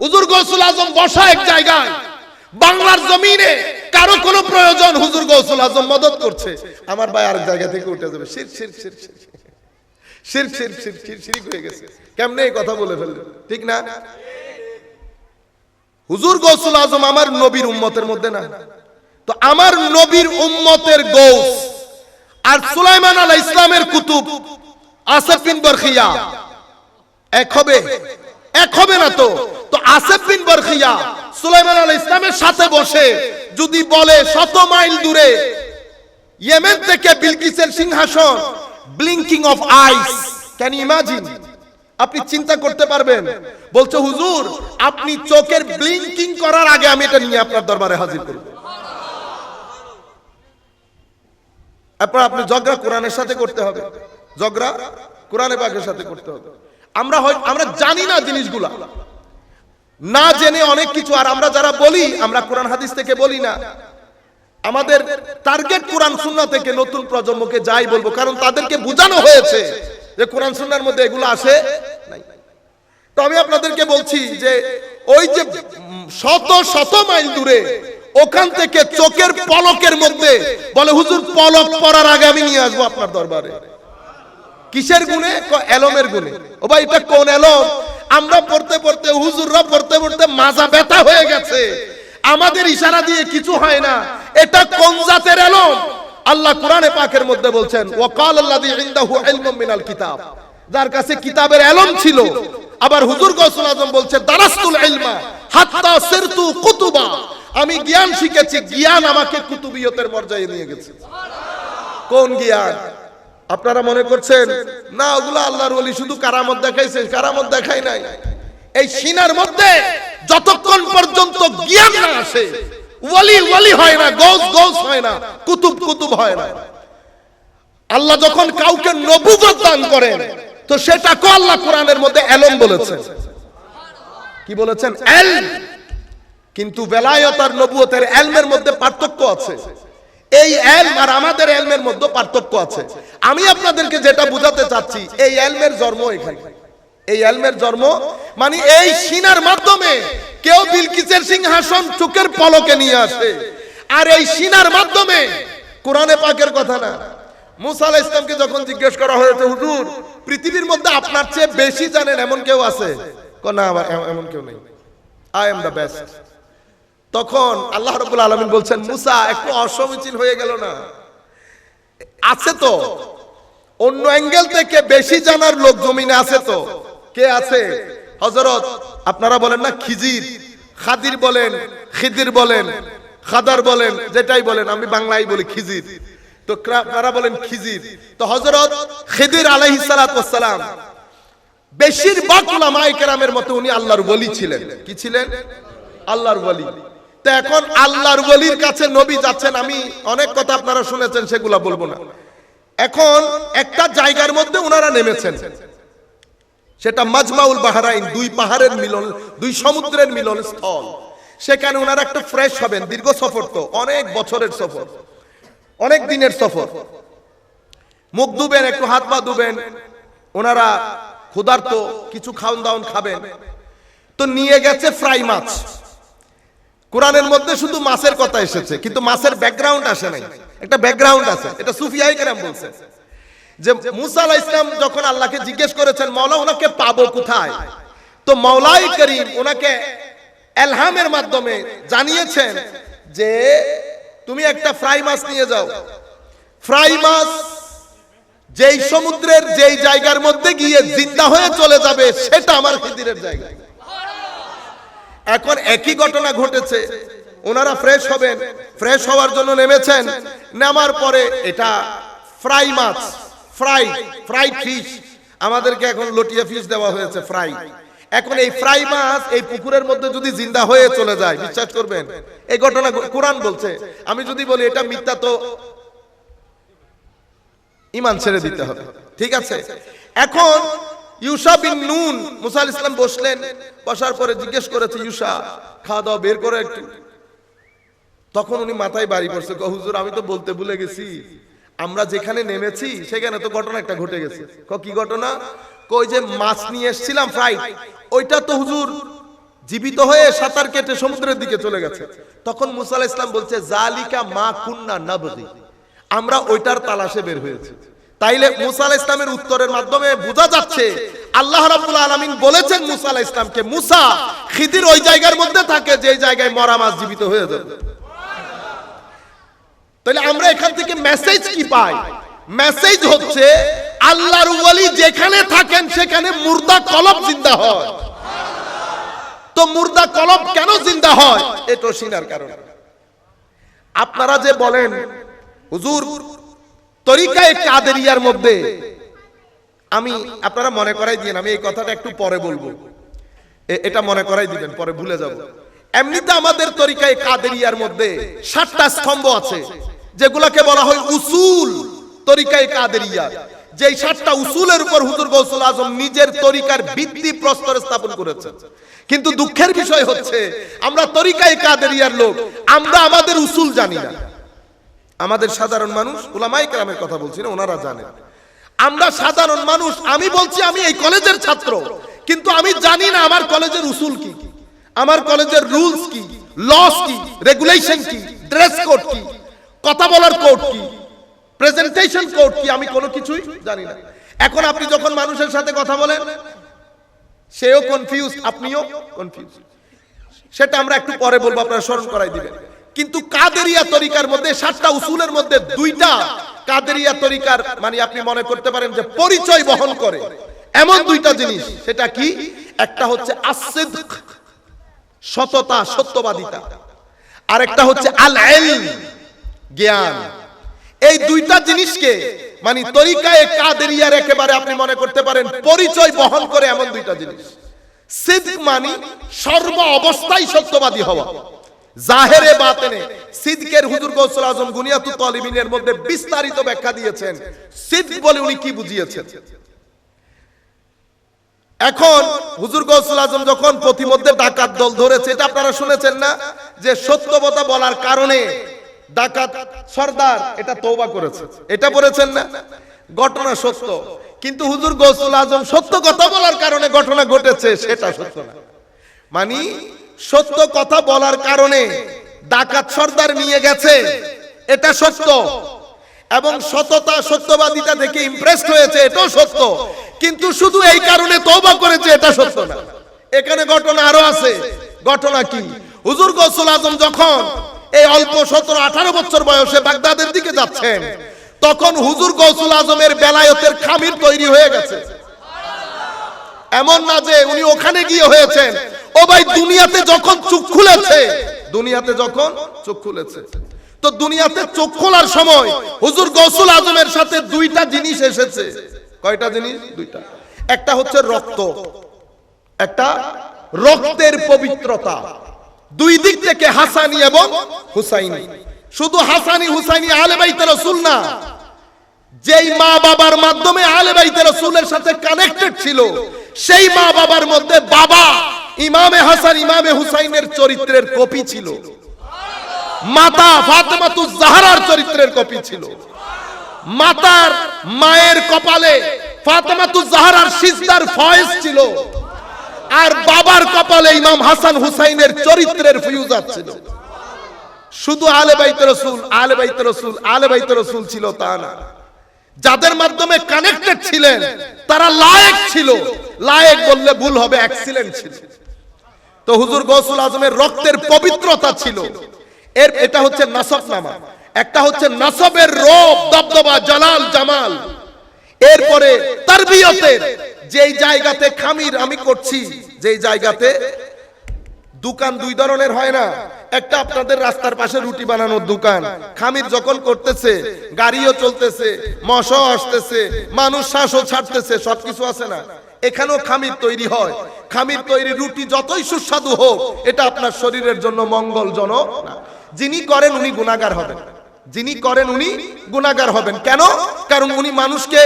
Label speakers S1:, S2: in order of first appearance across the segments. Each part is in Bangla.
S1: হুজুর গৌসুল আজম বসা এক জায়গায়, বাংলার জমিনে কারো কোনো প্রয়োজন, হুজুর গৌসুল আজম মদত করছে, আমার ভাই আরেক জায়গা থেকে উঠে যাবে শিরক শিরক শিরক শিরক শিরক শিরক শিরক হয়ে গেছে। কেমনে এই কথা বলে ফেললেন, ঠিক না? হুজুর গৌসুল আজম আমার নবীর উম্মতের মধ্যে না, তো আমার নবীর উম্মতের গৌস আর সুলাইমান আলাইহিস সালামের কুতুব আসিফ বিন বরখিয়া এক হবে? এক হবে না। তো তো আসিফ বিন বরখিয়া সুলাইমান আলাইহিস সালামের সাথে বসে যদি বলে 100 মাইল দূরে ইয়েমেন থেকে বিলকিসের সিংহাসন, blinking of eyes, can you imagine? আপনি চিন্তা করতে পারবেন? বলছে হুজুর আপনি চোখের ব্লিঙ্কিং করার আগে আমি এটা নিয়ে আপনার দরবারে হাজির করব। আপনি ঝগড়া কোরআনের সাথে করতে হবে, ঝগড়া কোরআনে পাকের সাথে করতে হবে। আমরা জানি না জিনিসগুলা, না জেনে অনেক কিছু, আর আমরা যারা বলি আমরা কোরআন হাদিস থেকে বলি না। আমাদের টার্গেট কোরআন সুন্নাহ থেকে নতুন প্রজন্মকে যাই বলবো, কারণ তাদেরকে বোঝানো হয়েছে যে কোরআন সুন্নাহর মধ্যে এগুলো আসে নাই। তো আমি আপনাদেরকে বলছি যে ওই যে শত শত মাইল দূরে, ওখান থেকে চোখের পলকের মধ্যে বলে হুজুর পলক পড়ার আগে আমি নিয়ে আসবো আপনার দরবারে। কিসের গুণে? এলমের গুণে। ও ভাই এটা কোন এলম? আমরা পড়তে পড়তে, হুজুররা পড়তে পড়তে মাজা ব্যথা হয়ে গেছে, আমাদের ইশারা দিয়ে কিছু হয় না। এটা কোন জাতের এলম? আল্লাহ কোরআনে পাকের মধ্যে বলছেন ওয়াকালাল্লাযী ইনদাহু ইলমুম মিনাল কিতাব, যার কাছে কিতাবের এলম ছিল। আবার হুজুর গৌসুল আজম বলছে দারাসতুল ইলমা হাত্তা সিরতু কুতুবা, আমি জ্ঞান শিখেছি, জ্ঞান আমাকে কুতুবিয়তের মর্যাদায় নিয়ে গেছে। কোন জ্ঞান? আপনারা মনে করছেন না ওগুলো আল্লাহর ওলি শুধু কারামত দেখাইছে? কারামত দেখাই নাই। এই সিনার মধ্যে যতক্ষণ পর্যন্ত জ্ঞান না আসে ওলি ওলি হয় না, গৌস গৌস হয় না, কুতুব কুতুব হয় না। আল্লাহ যখন কাউকে নবুয়ত দান করেন তো সেটাকে আল্লাহ কোরআনের মধ্যে এলম বলেছেন। কি বলেছেন? এলম। কিন্তু বেলায়েত আর নবুয়তের এলমের মধ্যে পার্থক্য আছে। এই এলম আর আমাদের এলমের মধ্যে পার্থক্য আছে। আমি আপনাদেরকে যেটা বুঝাতে চাচ্ছি, এই এলমের জন্ম এখানে। এই এলমের জন্ম মানে এই সিনার মাধ্যমে কেউ বিলকিসের সিংহাসন চোখের পলকে নিয়ে আসে, আর এই সিনার মাধ্যমে কোরআনে পাকের কথা না। মুসা আলাইহিস সালামকে যখন জিজ্ঞেস করা হয়েছে হুজুর পৃথিবীর মধ্যে আপনার চেয়ে বেশি জানেন এমন কেউ আছে? না এমন কেউ নেই, আই এম দ্য বেস্ট। তখন আল্লাহ রাব্বুল আলামিন বলছেন মুসা একটু অসমীচীন হয়ে গেল না? আছে তো, অন্য অ্যাঙ্গেল থেকে বেশি জানার লোক জমিনে আছে তো। কে আছে? হযরত আপনারা বলেন না খিজির, খাদির বলেন, খিদির বলেন, খাদার বলেন, যেটাই বলেন, আমি বাংলায় বলি খিজির, তো আপনারা বলেন খিজির। তো হযরত খিদির আলাইহিস সালাতু ওয়াস সালাম বেশিরভাগ উলামায়ে কেরামের মতে উনি আল্লাহর ওলি ছিলেন। কি ছিলেন? আল্লাহর ওলি। তো এখন আল্লাহর ওলির কাছে নবী যাচ্ছেন, আমি অনেক কথা আপনারা শুনেছেন, সেগুলা বলবো না। এখন একটা জায়গার মধ্যে ওনারা নেমেছেন, সেটা মাজমাউল বাহরাইন, দুই পাহাড়ের মিলন, দুই সমুদ্রের মিলন স্থল। সেখানে ওনারা একটা ফ্রেশ হবেন, দীর্ঘ সফর, তো অনেক বছরের সফর, অনেক দিনের সফর। মুখ ধুবেন, একটু হাত পা ধুবেন, ওনারা ক্ষুধার্ত, কিছু খাওন দাওন খাবেন। তো নিয়ে গেছে ফ্রাই মাছ। কোরআনের মধ্যে শুধু মাছের কথা এসেছে, কিন্তু মাছের ব্যাকগ্রাউন্ড আসে নাই। একটা ব্যাকগ্রাউন্ড আছে, এটা সুফিয়ায়ে কেরাম বলছে যে মুসা আলাইহিস সালাম যখন আল্লাহকে জিজ্ঞেস করেছেন মাওলা ওনাকে পাবো কোথায়, তো মাওলাই করিম ওনাকে ইলহামের মাধ্যমে জানিয়েছেন যে তুমি একটা ফ্রাই মাছ নিয়ে যাও। ফ্রাই মাছ যেই সমুদ্রের যেই জায়গার মধ্যে গিয়ে জিন্দা হয়ে চলে যাবে সেটা আমার খিদিরের জায়গা। এখন একই ঘটনা ঘটেছে, ওনারা ফ্রেশ হবেন, ফ্রেশ হওয়ার জন্য নেমেছেন। নামার পরে এটা ফ্রাই মাছ, ফ্রাইড ফিশ, আমাদেরকে এখন লটিয়া ফিশ দেওয়া হয়েছে ফ্রাই। এখন এই ফ্রাই মাছ এই পুকুরের মধ্যে যদি জিন্দা হয়ে চলে যায়, বিশ্বাস করবেন এই ঘটনা কোরআন বলছে। আমি যদি বলি এটা মিথ্যা তো ঈমান ছেড়ে দিতে হবে, ঠিক আছে? এখন ইউসা বিন নুন মুসা আলাইহিস সালাম বসলেন, বসার পরে জিজ্ঞেস করেছে ইউসা খাওয়া দাওয়া বের করে একটু। তখন উনি মাথায় বাড়ি করছে, হুজুর আমি তো বলতে ভুলে গেছি, আমরা যেখানে নেমেছি সেখানে তো ঘটনা একটা ঘটে গেছে। কি ঘটনা? কই যে মাছ নিয়ে এসেছিলাম ফ্রাই, ওইটা তো হুজুর জীবিত হয়ে সাঁতার কেটে সমুদ্রের দিকে চলে গেছে। তখন মুসা আলাইহিস সালাম বলছে জালিকা মা কুন্না নাবগি, আমরা ওইটার তালাশে বের হয়েছি। তাইলে মুসা আলাইহিস সালামের উত্তরের মাধ্যমে বোঝা যাচ্ছে আল্লাহ রাব্বুল আলামিন বলেছেন মুসা আলাইহিস সালামকে, মুসা খিদির ওই জায়গার মধ্যে থাকে যে জায়গায় মরা মাছ জীবিত হয়ে যাবে। তাহলে আমরা এখান থেকে মেসেজ কি পাই? মেসেজ হচ্ছে আল্লাহর ওয়ালি যেখানে থাকেন সেখানে মুর্দা কলব জিন্দা হয়। তো মুর্দা কলব কেন জিন্দা হয়? এটা শোনার কারণে। আপনারা যে বলেন হুজুর তরিকায়ে কাদেরিয়ার মধ্যে, আমি আপনারা মনে করাই দিয়েন, আমি এই কথাটা একটু পরে বলবো, এটা মনে করাই দিবেন, পরে ভুলে যাব। এমনিতে আমাদের তরিকায়ে কাদেরিয়ার মধ্যে 7টা স্তম্ভ আছে যেগুলোকে বলা হয় উসুল তরিকায়ে কাদেরিয়া। যেই 7টা উসুলের উপর হুজুর গৌসুল আজম নিজের তরিকার ভিত্তি প্রস্তর স্থাপন করেছেন। কিন্তু দুঃখের বিষয় হচ্ছে আমরা তরিকায়ে কাদেরিয়ার লোক, আমরা আমাদের উসুল জানি না। আমাদের সাধারণ মানুষ, উলামায়ে কেরামের কথা বলছি না, ওনারা জানেন। আমরা সাধারণ মানুষ, আমি বলছি আমি এই কলেজের ছাত্র, কিন্তু আমি জানি না আমার কলেজের উসুল কি, আমার কলেজের রুলস কি, লস কি, রেগুলেশন কি, ড্রেস কোড কি, কথা বলার কোড কি, প্রেজেন্টেশন কোড কি, আমি কোনো কিছুই জানি না। এখন আপনি যখন মানুষের সাথে কথা বলেন সেও কনফিউজ, আপনিও কনফিউজ। সেটা আমরা একটু পরে বলবো, আপনারা স্মরণ করাই দিবেন। কিন্তু কাদেরিয়া তরিকার মধ্যে 7টা উসুলের মধ্যে 2টা কাদেরিয়া তরিকার মানে আপনি মনে করতে পারেন যে পরিচয় বহন করে এমন 2টা জিনিস। সেটা কি? একটা হচ্ছে as-সিদক, সততা, সত্যবাদিতা, আর একটা হচ্ছে আল-ইলম, জ্ঞান। এই 2টা জিনিসকে মানে তরিকায়ে কাদেরিয়ার একেবারে আপনি মনে করতে পারেন পরিচয় বহন করে এমন 2টা জিনিস। সিদক মানে সর্ব অবস্থায় সত্যবাদী হওয়া, জাহেরে বাতেনে। সিদকের হুজুর গৌসুল আজম গুনিয়াতুত তালিবিনের মধ্যে বিস্তারিত ব্যাখ্যা দিয়েছেন সিদক বলে উনি কি বুঝিয়েছেন। এখন হুজুর গৌসুল আজম যখন প্রতিমধ্যে ডাকাত দল ধরেছে, এটা আপনারা শুনেছেন না যে সত্যবতা বলার কারণে ডাকাত সর্দার এটা তওবা করেছে, এটা বলেছেন না? ঘটনা সত্য, কিন্তু হুজুর গৌসুল আজম সত্য কথা বলার কারণে ঘটনা ঘটেছে সেটা সত্য না। মানে সত্য কথা বলার কারণে ডাকাত সর্দার নিয়ে গেছে, এটা সত্য, এবং সততা সত্যবাদিতা দেখে ইমপ্রেসড হয়েছে, এটাও সত্য, কিন্তু শুধু এই কারণে তওবা করেছে এটা সত্য না। এখানে ঘটনা আরো আছে। ঘটনা কি? হুজুর গৌসুল আজম যখন এই অল্প 17-18 বছর বয়সে বাগদাদের দিকে যাচ্ছেন, তখন হুজুর গৌসুল আজমের বেলায়েতের খামির তৈরি হয়ে গেছে। এমন না যে উনি ওখানে গিয়ে হয়েছেন, ও ভাই দুনিয়াতে যখন চোখ খুলেছে, দুনিয়াতে যখন চোখ খুলেছে, তো দুনিয়াতে চোখ খোলার সময় হুজুর গৌসুল আজমের সাথে 2টা জিনিস এসেছে। কয়টা জিনিস? 2টা। একটা হচ্ছে রক্ত, একটা রক্তের পবিত্রতা, 2 দিক থেকে হাসানি এবং হুসাইনি। শুধু হাসানি হুসাইনি আহলে বাইতে রাসূল না, যেই মা বাবার মাধ্যমে আহলে বাইতে রাসূলের সাথে কানেক্টেড ছিল, সেই মা বাবার মধ্যে বাবা ইমামে হাসান ইমামে হুসাইনের চরিত্রের কপি ছিল, মাতা ফাতেমাতুজ জাহরার চরিত্রের কপি ছিল, মাতার মায়ের কপালে ফাতেমাতুজ জাহরার সিজদার ফয়েজ ছিল, আর বাবার কপালে ইমাম হাসান হুসাইনের চরিত্রের ফিউজাত ছিল। শুধু আহলে বাইতে রাসূল আহলে বাইতে রাসূল আহলে বাইতে রাসূল ছিল তা না, যাদের মাধ্যমে কানেক্টেড ছিলেন তারা লায়েক ছিল, লায়েক বললে ভুল হবে, এক্সিলেন্ট ছিল। তো হুজুর গৌসুল আজমের রক্তের পবিত্রতা ছিল, এর এটা হচ্ছে নাসব নামা। একটা হচ্ছে নাসবের রূপ, দবদবা, জালাল, জামাল। এরপরে তারবিয়তের, যেই জায়গাতে খামির আমি করছি, যেই জায়গাতে দোকান 2 ধরনের হয় না, একটা আপনাদের রাস্তার পাশে রুটি বানানোর দোকান, খামির যখন করতেছে গাড়িও চলতেছে, মশাও আসতেছে, মানুষ শ্বাসও ছাড়তেছে, সবকিছু আছে না, এখানেও খামির তৈরি হয়। খামির তৈরি রুটি যতই সুস্বাদু হোক, এটা আপনার শরীরের জন্য মঙ্গলজনক না। যিনি করেন উনি গুনাহগার হবেন, যিনি করেন উনি গুনাহগার হবেন। কেন? কারণ উনি মানুষকে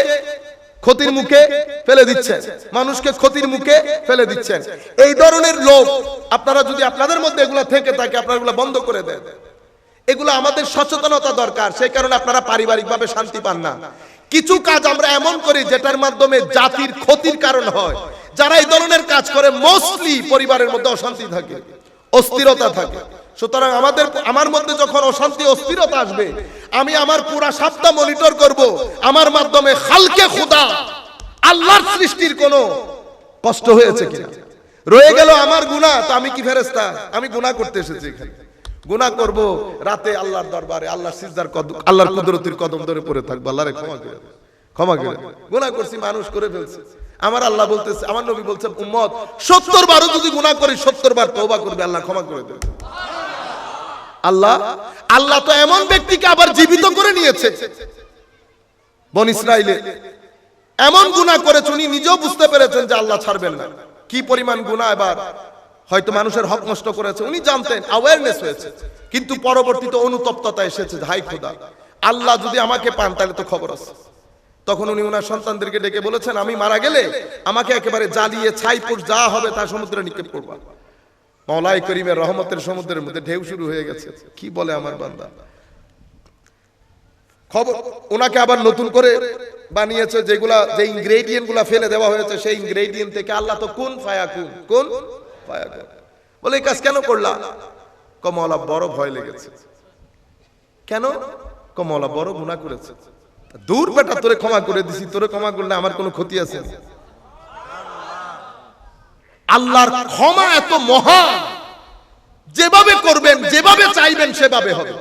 S1: ক্ষতির মুখে ফেলে দিচ্ছেন, মানুষকে ক্ষতির মুখে ফেলে দিচ্ছেন। এই ধরনের লোক আপনারা যদি আপনাদের মধ্যে এগুলো থেকে থাকে, আপনারা এগুলো বন্ধ করে দেন। এগুলো আমাদের সচেতনতা দরকার, সেই কারণে আপনারা পারিবারিকভাবে শান্তি পান না। কিছু কাজ আমরা এমন করি যেটার মাধ্যমে জাতির ক্ষতির কারণ হয়, যারা এই ধরনের কাজ করে মোস্টলি পরিবারের মধ্যে অশান্তি থাকে, অস্থিরতা থাকে। সুতরাং আমার মধ্যে যখন অশান্তি অস্থিরতা আসবে, আমি আমার পুরা সপ্তাহ মনিটর করব আমার মাধ্যমে খালকে খোদা আল্লাহর সৃষ্টির কোনো কষ্ট হয়েছে কিনা। রয়ে গেল আমার গুনাহ, তো আমি কি ফেরেশতা? আমি গুনাহ করতে এসেছি এখানে, গুনাহ করব রাতে আল্লাহর দরবারে, আল্লাহর সিজদার কদম, আল্লাহর কুদরতের কদম ধরে পড়ে থাকবো, আল্লাহরে ক্ষমা করে, ক্ষমা করে। গুনাহ করছি, মানুষ করে ফেলছে। আমার আল্লাহ বলতেছে, আমার নবী বলছেন, উম্মত 70 বারও যদি গুনাহ করি 70 বার তওবা করবে, আল্লাহ ক্ষমা করে দেবে। আল্লাহ তো এমন ব্যক্তিকে আবার জীবিত করে নিয়েছে। বনি ইসরাইলে এমন গুনাহ করেছে, উনি নিজেও বুঝতে পেরেছেন যে আল্লাহ ছাড়বেন না। কি পরিমাণ গুনাহ, এবার হয়তো মানুষের হক নষ্ট করেছে, উনি জানতেন, অ্যাওয়ারনেস হয়েছে, কিন্তু পরবর্তীতে অনুতপ্ততা এসেছে, হাই খোদা, আল্লাহ যদি আমাকে পান তাহলে তো খবর আছে। তখন উনি ওনার সন্তানদেরকে ডেকে বলেছেন, আমি মারা গেলে আমাকে একেবারে জ্বালিয়ে ছাইপুর যা হবে তা সমুদ্রে নিক্ষেপ করবা। মওলাই করিমের রহমতের সমুদ্রের মধ্যে ঢেউ শুরু হয়ে গেছে। কি বলে আমার বান্দা, খবর ওনাকে আবার নতুন করে বানিয়েছে, যেগুলা যে ইনগ্রেডিয়েন্ট গুলা ফেলে দেওয়া হয়েছে, সেই ইনগ্রেডিয়েন্ট থেকে আল্লাহ তো কুন ফায়াকুন, কুন ফায়াকুন বলে। এই কাজ কেন করলা? কমলা বড় ভয় লেগেছে। কেন? কমলা বড় গুনাহ করেছে। দূর বেটা, তোরে ক্ষমা করে দিছি, তোরে ক্ষমা করলে আমার কোনো ক্ষতি আছে? আল্লাহর ক্ষমা এত মহান, যেভাবে করবেন, যেভাবে চাইবেন সেভাবে হবে।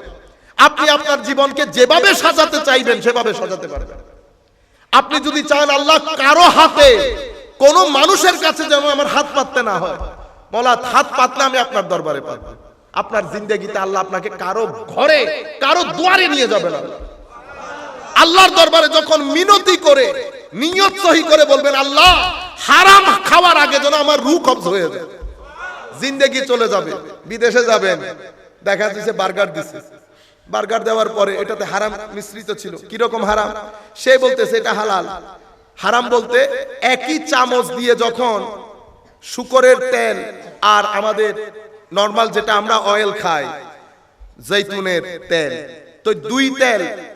S1: আপনি আপনার জীবনকে যেভাবে সাজাতে চাইবেন সেভাবে সাজাতে পারবেন। আপনি যদি চান আল্লাহ কারো হাতে, কোন মানুষের কাছে যেন আমার হাত পাততে না হয়, মওলা হাত পাতলে আমি আপনার দরবারে পাবো। আপনার জিন্দেগিতে আল্লাহ আপনাকে কারো ঘরে, কারো দুয়ারে নিয়ে যাবে না। আল্লাহর দরবারে যখন মিনতি করে, নিয়ত সহি করে বলবেন, আল্লাহ হারাম খাওয়ার আগে যেন আমার রূহ কবজ হয়ে যায়, জিন্দেগি চলে যাবে। বিদেশে যাবেন, দেখা যাচ্ছে বার্গার দিছে, বার্গার দেওয়ার পরে এটাতে হারাম মিশ্রিত ছিল। কি রকম হারাম? সে বলতেছে এটা হালাল। হারাম বলতে একই চামচ দিয়ে যখন শুকরের তেল আর আমাদের নরমাল যেটা আমরা অয়েল খাই, জৈতুনের তেল, তো দুই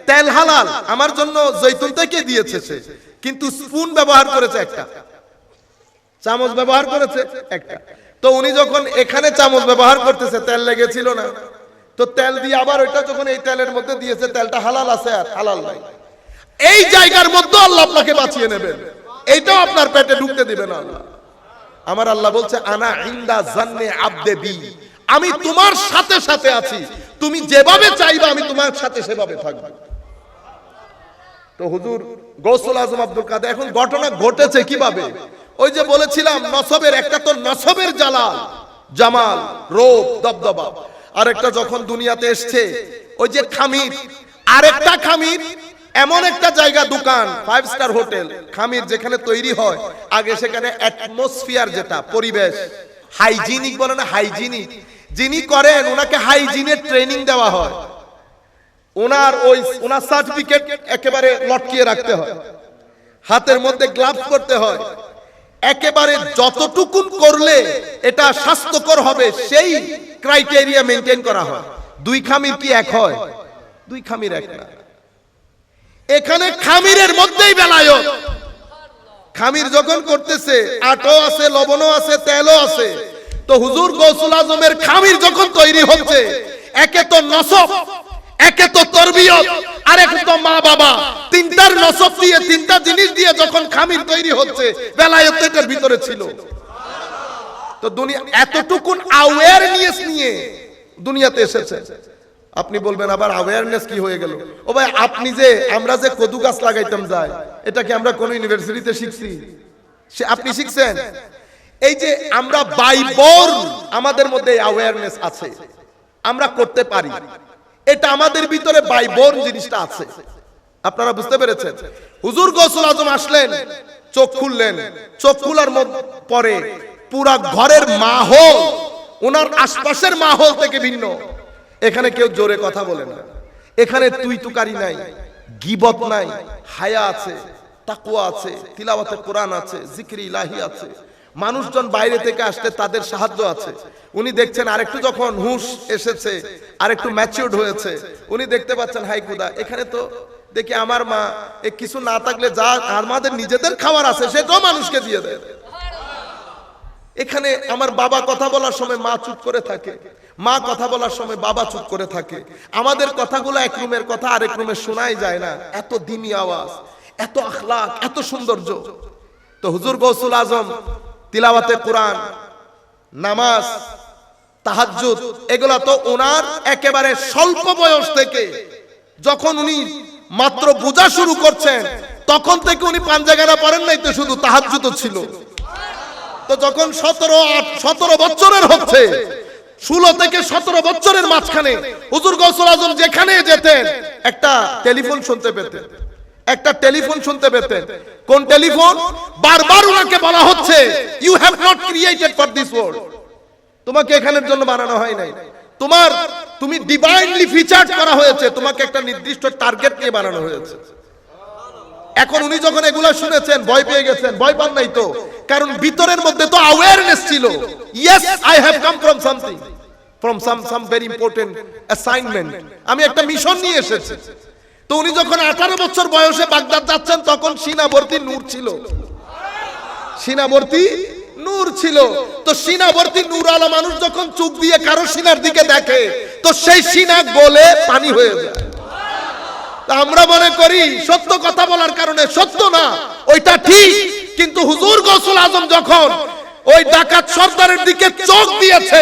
S1: তেল হালাল, আমার জন্য জৈতুন থেকে দিয়েছে সে, কিন্তু স্পুন ব্যবহার করেছে একটা, চামচ ব্যবহার করেছে একটা। তো উনি যখন এখানে চামচ ব্যবহার করতেছে, তেল লেগেছিল না, তো তেল দিয়ে আবার ওইটা যখন এই তেলের মধ্যে দিয়েছে, তেলটা হালাল আছে আর হালাল নাই। এই জায়গার মধ্যে আল্লাহ আপনাকে বাঁচিয়ে নেবেন, এইটাও আপনার পেটে ঢুকতে দিবেন আল্লাহ। আমার আল্লাহ বলছে, আনা ইনদা জান্নে আবদে বি, আমি তোমার সাথে সাথে আছি, তুমি যেভাবে চাইবা আমি তোমার সাথে সেভাবে থাকবো। তো হুজুর গৌসুল আজম আব্দুল কাদের, এখন ঘটনা ঘটেছে কিভাবে? ওই যে বলেছিলাম, নসবের একটা তো নসবের জালাল, জামাল, রূপ, দবদবা, আরেকটা যখন দুনিয়াতে এসছে ওই যে খামির, আরেকটা খামির, এমন একটা জায়গা, দোকান, 5 স্টার হোটেল, খামির যেখানে তৈরি হয়, আগে সেখানে অ্যাটমসফিয়ার, যেটা পরিবেশ, হাইজিনিক বলে না, হাইজিনিক, যিনি করেন ওনাকে হাইজিনের ট্রেনিং দেওয়া হয়, ওনার সার্টিফিকেট একেবারে লটকিয়ে রাখতে হয়, হাতের মধ্যে গ্লাভস করতে হয়, একেবারে যতটুকুন করলে এটা স্বাস্থ্যকর হবে সেই ক্রাইটেরিয়া মেনটেন করা হয়। দুই খামির কি এক হয়? দুই খামির এক না। এখানে খামিরের মধ্যেই বেলায়ত। খামির যখন করতেছে, আটো আছে, লবণও আছে, তেলও আছে। তো হুজুর গৌসুল আজমের খামির যখন তৈরি হচ্ছে, একে তো নসব, একে তো তরবিয়ত, আর একে তো মা বাবা, তিনটার নসব দিয়ে, তিনটা জিনিস দিয়ে যখন খামির তৈরি হচ্ছে, বেলায়েত এটার ভিতরে ছিল। তো দুনিয়া এতটুকুন অ্যাওয়ারনেস নিয়ে দুনিয়াতে এসেছে। আপনি বলবেন আবার অ্যাওয়ারনেস কি হয়ে গেল? ও ভাই, আপনি যে, আমরা যে কদু গাছ লাগাইতাম যাই, এটা কি আমরা কোন ইউনিভার্সিটিতে শিখছি? আপনি শিখছেন? এই যে আমরা বাইবল, আমাদের মধ্যে অ্যাওয়ারনেস আছে, আমরা করতে পারি, এটা আমাদের ভিতরে বাইবল জিনিসটা আছে। আপনারা বুঝতে পেরেছেন? হুজুর গৌসুল আজম আসলেন, চোখ খুললেন, চোখ খোলার পরে পুরা ঘরের মাহৌল ওনার আশপাশের মাহৌল থেকে ভিন্ন। এখানে কেউ জোরে কথা বলে না, এখানে তুই তুকারি নাই, গীবত নাই, হায়া আছে, তাকওয়া আছে, তিলাওয়াতে কোরআন আছে, জিকির ইলাহি আছে। মানুষজন বাইরে থেকে আসতে তাদের সাহায্য আছে। উনি দেখছেন আরেকটু যখন হুঁশ এসেছে, আরেকটু ম্যাচিউরড হয়েছে, উনি দেখতে পাচ্ছেন, হাই খুদা, এখানে তো দেখি আমার মা কিছু না থাকলে যা আমাদের নিজেদের খাবার আছে সেটাও মানুষকে দিয়ে দেয়। এখানে আমার বাবা কথা বলার সময় মা চুপ করে থাকে, মা কথা বলার সময় বাবা চুপ করে থাকে। আমাদের কথাগুলো এক রুমের কথা আরেক রুমে শোনাই যায় না, এত দ্বীমি আওয়াজ, এত আখলাক, এত সৌন্দর্য। তো হুজুর গৌসুল আজম তিলাওয়াতে কোরআন, নামাজ, তাহাজ্জুদ, এগুলা তো ওনার একেবারে স্বল্প বয়স থেকে, যখন উনি মাত্র বোঝা শুরু করছেন তখন থেকে উনি পাঞ্জাগানা পড়েন নাই, তো শুধু তাহাজ্জুদ ছিল। তো যখন 17 বছরের হচ্ছে, 16 থেকে 17 বছরের মাঝখানে হুজুর গৌসুল আজম যেখানে যেতেন একটা টেলিফোন শুনতে পেতেন, একটা টেলিফোন শুনতে পেতেন। কোন টেলিফোন? বারবার ওনাকে বলা হচ্ছে you have not created for this world, তোমাকে এখানের জন্য বানানো হয় নাই, তুমি ডিভাইনলি ফিচার্ড করা হয়েছে, তোমাকে একটা নির্দিষ্ট টার্গেট নিয়ে বানানো হয়েছে। এখন উনি যখন এগুলা শুনেছেন ভয় পেয়ে গেছেন। ভয় পান নাই তো, কারণ ভিতরের মধ্যে তো অ্যাওয়ারনেস ছিল, yes I have come from something, from some very important assignment, আমি একটা মিশন নিয়ে এসেছি। তো উনি যখন 18 বছর বয়সে বাগদাদ যাচ্ছেন তখন সিনাবর্তী নূর ছিল, সিনাবর্তী নূর ছিল। তো সিনাবর্তী নূর আলা মানুষ যখন চোখ দিয়ে কারো সিনার দিকে দেখে তো সেই সিনা গলে পানি হয়ে যায়। আমরা মনে করি সত্য কথা বলার কারণে সত্য না, ওইটা ঠিক, কিন্তু হুজুর গৌসুল আজম যখন ওই ডাকাত সর্দারের দিকে চোখ দিয়েছে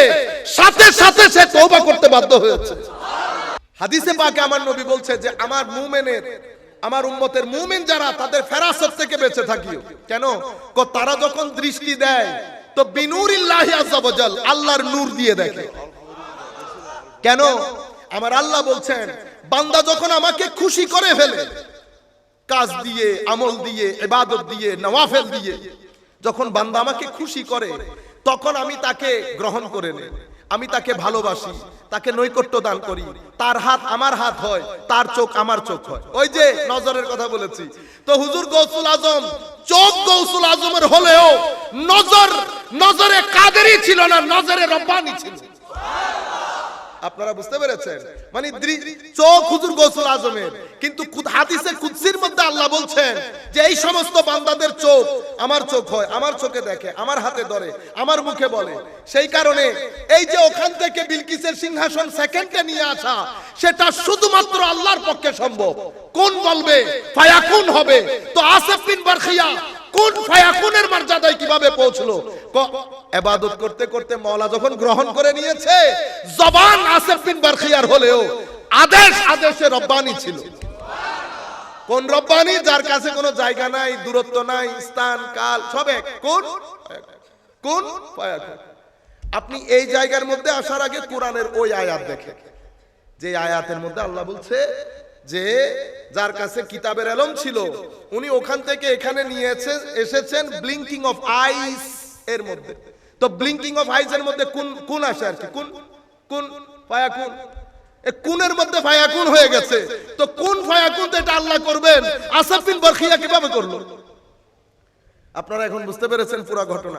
S1: সাথে সাথে সে তওবা করতে বাধ্য হয়েছে। হাদিসে পাকে আমার নবী বলছে যে আমার মুমিনের, আমার উম্মতের মুমিন যারা, তাদের ফেরাসত থেকে বেঁচে থাকিও। কেন? তারা যখন দৃষ্টি দেয় তো বিনুরিল্লাহি আযজা ওয়াজাল, আল্লাহর নূর দিয়ে দেখে। কেন? আমার আল্লাহ বলছেন বান্দা যখন আমাকে খুশি করে ফেলে, কাজ দিয়ে, আমল দিয়ে, ইবাদত দিয়ে, নওয়াফিল দিয়ে, যখন বান্দা আমাকে খুশি করে তখন আমি তাকে গ্রহণ করে নেই, আমি তাকে ভালোবাসি, তাকে নৈকট্য দান করি, তার হাত আমার হাত হয়, তার চোখ আমার চোখ হয়। ওই যে নজরের কথা বলেছি, তো হুজুর গৌসুল আজম চোখ গৌসুল আজমের হলেও নজরে কাদেরই ছিল না, নজরে রব্বানি ছিল। আপনারা বুঝতে পেরেছেন? মানে চোখ হুজুর গৌসুল আজমের, কিন্তু হাদিসে কুদসির মধ্যে আল্লাহ বলছেন যে এই সমস্ত বান্দাদের চোখ আমার চোখ হয়, আমার চোখে দেখে, আমার হাতে ধরে, আমার মুখে বলে। সেই কারণে এই যে ওখান থেকে বিলকিসের সিংহাসন সেকেন্ডে নিয়ে আসা, সেটা শুধুমাত্র আল্লাহর পক্ষে সম্ভব। কোন বলবে ফায়াকুন হবে, তো আসিফ বিন বারখিয়া কোন ফায়াকুনের মর্যাদায় কিভাবে পৌঁছলো? ইবাদত করতে করতে মাওলা যখন গ্রহণ করে নিয়েছে, জবান আসিফ বিন বারখিয়ার হলেও আদেশে রব্বানি ছিল। কোন রব্বানি? যার কাছে কোনো জায়গা নাই, দূরত্ব নাই, স্থান কাল সব এক। কোন ফায়াকুন। আপনি এই জায়গার মধ্যে আসার আগে কোরআনের ওই আয়াত দেখেন, যে আয়াতের মধ্যে আল্লাহ বলছে যে যার কাছে কিতাবের ইলম ছিল উনি ওখান থেকে এখানে নিয়ে এসেছেন ব্লিঙ্কিং অফ আইস এর মধ্যে। তো ব্লিঙ্কিং অফ আইস এর মধ্যে কোন আসে আর কি? কোন ফায়াকুন, কোনের মধ্যে ফায়াকুন হয়ে গেছে। তো কোন ফায়াকুন এটা আল্লাহ করবেন, আসিফ বিন বারখিয়া কিভাবে করলো? আপনারা এখন বুঝতে পেরেছেন পুরো ঘটনা।